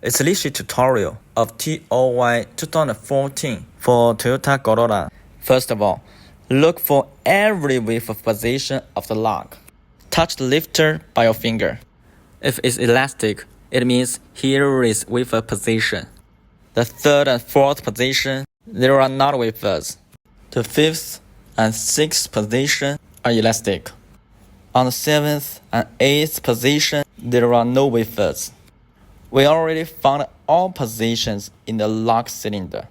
It's a LISHI tutorial of TOY2014 for Toyota Corolla. First of all, look for every width of position of the lock. Touch the lifter by your finger. If it's elastic, it means here is width of position. The third and fourth position, there are not wafers. The fifth and sixth position are elastic. On the seventh and eighth position, there are no wafers. We already found all positions in the lock cylinder.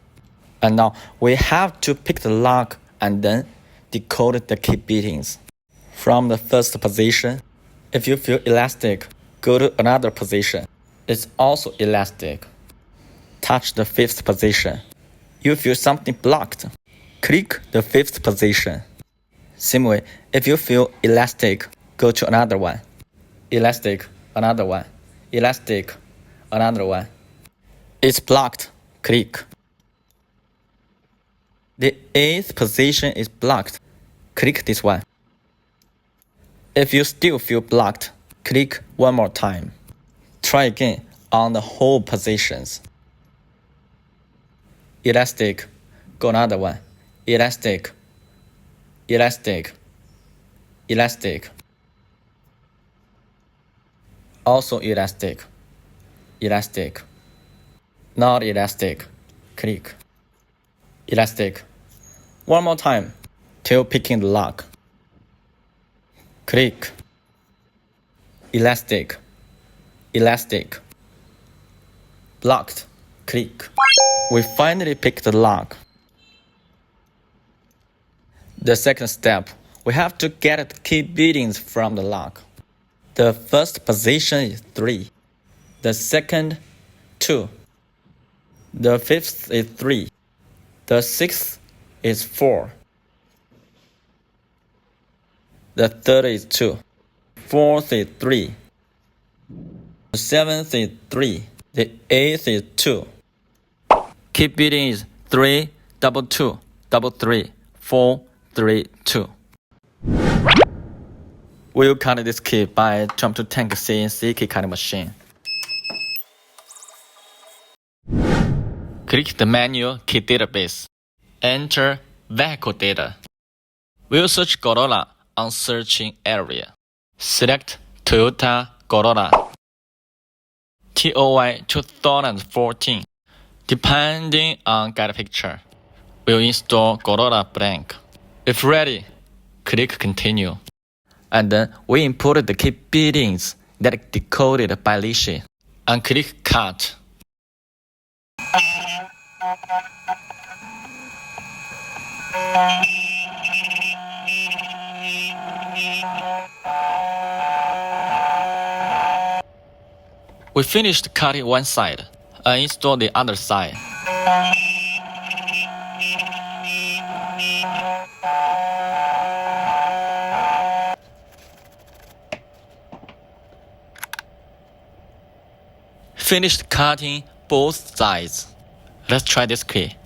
And now we have to pick the lock and then decode the key bittings. From the first position, if you feel elastic, go to another position. It's also elastic. Touch the fifth position. You feel something blocked. Click the fifth position. Same way, if you feel elastic, go to another one. Elastic, another one. Elastic, another one. It's blocked. Click. The eighth position is blocked. Click this one. If you still feel blocked, click one more time. Try again on the whole positions. Elastic, go another one. Elastic, elastic, elastic. Also elastic, elastic. Not elastic, click. Elastic. One more time till picking the lock. Click. Elastic, elastic. Blocked, click. We finally picked the lock. The second step, we have to get the key bittings from the lock. The first position is 3. The second, 2. The fifth is 3. The sixth is 4. The third is 2. Fourth is 3. The seventh is 3. The eighth is 2. Key bitting is 3, double 2, double 3, 4, 3, 2. We'll cut this key by jump to tank CNC key cutting machine. Click the menu key database. Enter vehicle data. We'll search Corolla on searching area. Select Toyota Corolla TOY2014. Depending on get picture, we'll install Corolla blank. If ready, click continue. And then we imported the key bittings that decoded by LISHI. And click cut. We finished cutting one side and install the other side. Finished cutting both sides. Let's try this key.